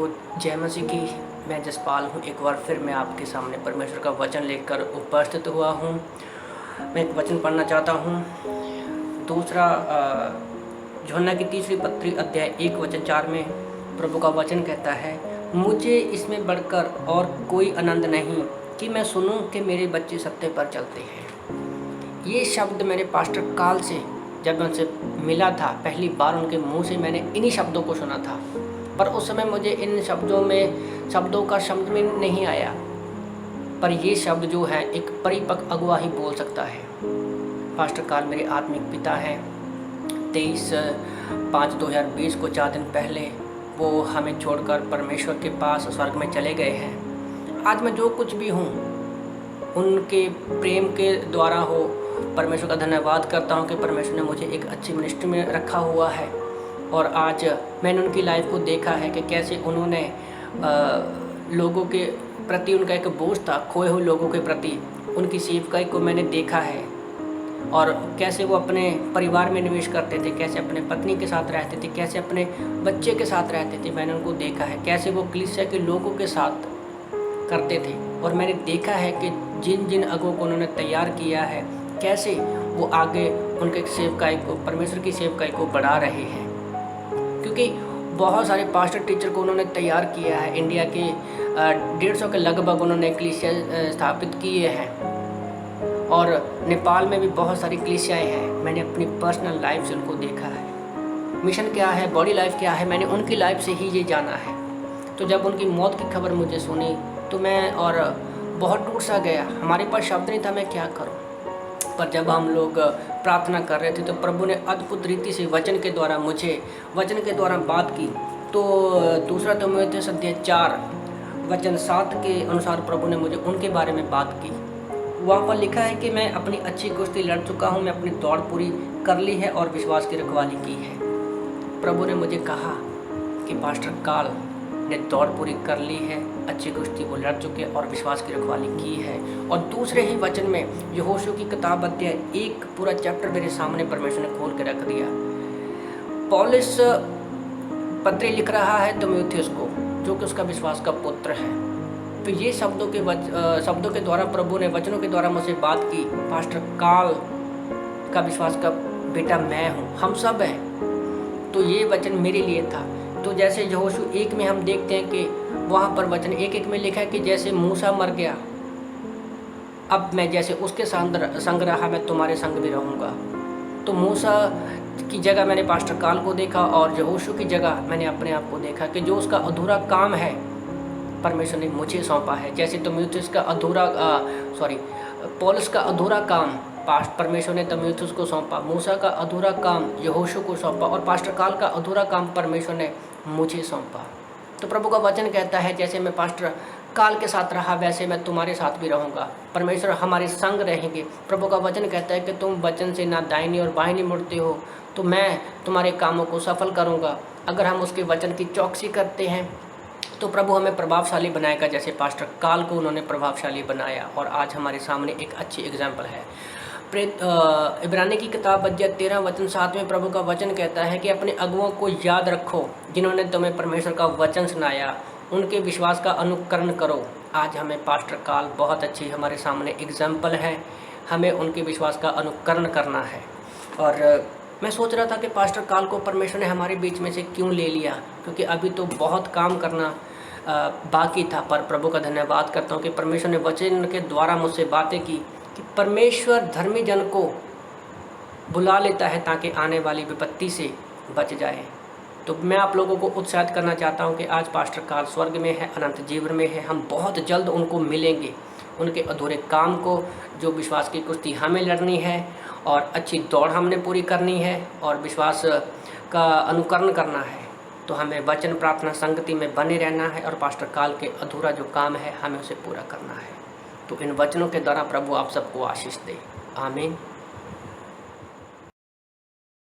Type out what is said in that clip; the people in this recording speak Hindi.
को जय मसीह की। मैं जसपाल हूँ। एक बार फिर मैं आपके सामने परमेश्वर का वचन लेकर उपस्थित हुआ हूँ। मैं एक वचन पढ़ना चाहता हूँ। दूसरा यूहन्ना की तीसरी पत्री अध्याय 1 वचन 4 में प्रभु का वचन कहता है, मुझे इसमें बढ़कर और कोई आनंद नहीं कि मैं सुनूं कि मेरे बच्चे सत्य पर चलते हैं। ये शब्द मेरे पास्टर काल से जब मैं उनसे मिला था, पहली बार उनके मुंह से मैंने इन्हीं शब्दों को सुना था, पर उस समय मुझे इन शब्दों का समझ में नहीं आया। पर ये शब्द जो है एक परिपक्व अगुआ ही बोल सकता है। पास्टर काल मेरे आत्मिक पिता हैं। 23/5/2020 को 4 दिन पहले वो हमें छोड़कर परमेश्वर के पास स्वर्ग में चले गए हैं। आज मैं जो कुछ भी हूँ उनके प्रेम के द्वारा हो। परमेश्वर का धन्यवाद करता हूँ कि परमेश्वर ने मुझे एक अच्छी मिनिस्ट्री में रखा हुआ है और आज मैंने उनकी लाइफ को देखा है कि कैसे उन्होंने लोगों के प्रति उनका एक बोझ था, खोए हुए लोगों के प्रति उनकी सेवकाई को मैंने देखा है और कैसे वो अपने परिवार में निवेश करते थे, कैसे अपने पत्नी के साथ रहते थे, कैसे अपने बच्चे के साथ रहते थे। मैंने उनको देखा है कैसे वो कलीसिया के लोगों के साथ करते थे और मैंने देखा है कि जिन जिन अगुओं को उन्होंने तैयार किया है कैसे वो आगे उनके सेवकाई को, परमेश्वर की सेवकाई को बढ़ा रहे हैं। क्योंकि बहुत सारे पास्टर टीचर को उन्होंने तैयार किया है। इंडिया के 150 के लगभग उन्होंने कलीसिया स्थापित किए हैं और नेपाल में भी बहुत सारी कलीसियाएँ हैं। मैंने अपनी पर्सनल लाइफ से उनको देखा है। मिशन क्या है, बॉडी लाइफ क्या है, मैंने उनकी लाइफ से ही ये जाना है। तो जब उनकी मौत की खबर मुझे सुनी तो मैं और बहुत टूट सा गया। हमारे पास शब्द नहीं था, मैं क्या करूं। पर जब हम लोग प्रार्थना कर रहे थे तो प्रभु ने अद्भुत रीति से वचन के द्वारा मुझे वचन के द्वारा बात की। तो 2 तीमुथियुस अध्याय 4 वचन 7 के अनुसार प्रभु ने मुझे उनके बारे में बात की। वहाँ पर लिखा है कि मैं अपनी अच्छी कुश्ती लड़ चुका हूँ, मैं अपनी दौड़ पूरी कर ली है और विश्वास की रखवाली की है। प्रभु ने मुझे कहा कि पास्टर काल ने दौड़ पूरी कर ली है, अच्छी कुश्ती वो लड़ चुके और विश्वास की रखवाली की है। और दूसरे ही वचन में यहोशू की किताब अध्याय 1 पूरा चैप्टर मेरे सामने परमेश्वर ने खोल के रख दिया। पौलुस पत्री लिख रहा है तीमुथियुस को, जो कि उसका विश्वास का पुत्र है। तो ये शब्दों के द्वारा प्रभु ने वचनों के द्वारा मुझसे बात की। पास्टर काल का विश्वास का बेटा मैं हूँ, हम सब हैं। तो ये वचन मेरे लिए था। तो जैसे यहोशू 1 में हम देखते हैं कि वहाँ पर वचन 1:1 में लिखा है कि जैसे मूसा मर गया, अब मैं जैसे उसके संग रहा, मैं तुम्हारे संग भी रहूँगा। तो मूसा की जगह मैंने पास्टर काल को देखा और यहोशू की जगह मैंने अपने आप को देखा कि जो उसका अधूरा काम है परमेश्वर ने मुझे सौंपा है। जैसे तीमुथियुस का पौलुस का अधूरा काम परमेश्वर ने तीमुथियुस को सौंपा, मूसा का अधूरा काम यहोशू को सौंपा और पास्टर काल का अधूरा काम परमेश्वर ने मुझे सौंपा। तो प्रभु का वचन कहता है जैसे मैं पास्टर काल के साथ रहा वैसे मैं तुम्हारे साथ भी रहूँगा। परमेश्वर हमारे संग रहेंगे। प्रभु का वचन कहता है कि तुम वचन से ना दाहिनी और बाहिनी मुड़ते हो, तो मैं तुम्हारे कामों को सफल करूँगा। अगर हम उसके वचन की चौकसी करते हैं तो प्रभु हमें प्रभावशाली बनाएगा, जैसे पास्टर काल को उन्होंने प्रभावशाली बनाया और आज हमारे सामने एक अच्छी एग्जाम्पल है। इब्रानी की किताब अध्याय 13 वचन 7 में प्रभु का वचन कहता है कि अपने अगुओं को याद रखो जिन्होंने तुम्हें परमेश्वर का वचन सुनाया, उनके विश्वास का अनुकरण करो। आज हमें पास्टर काल बहुत अच्छी हमारे सामने एग्जाम्पल है, हमें उनके विश्वास का अनुकरण करना है। और मैं सोच रहा था कि पास्टर काल को परमेश्वर ने हमारे बीच में से क्यों ले लिया, क्योंकि अभी तो बहुत काम करना बाकी था। पर प्रभु का धन्यवाद करता हूँ कि परमेश्वर ने वचन के द्वारा मुझसे बातें की कि परमेश्वर धर्मी जन को बुला लेता है ताकि आने वाली विपत्ति से बच जाए। तो मैं आप लोगों को उत्साहित करना चाहता हूं कि आज पास्टर काल स्वर्ग में है, अनंत जीवन में है। हम बहुत जल्द उनको मिलेंगे। उनके अधूरे काम को, जो विश्वास की कुश्ती हमें लड़नी है और अच्छी दौड़ हमने पूरी करनी है और विश्वास का अनुकरण करना है, तो हमें वचन प्रार्थना संगति में बने रहना है और पास्टर काल के अधूरा जो काम है हमें उसे पूरा करना है। तो इन वचनों के द्वारा प्रभु आप सबको आशीष दे। आमीन।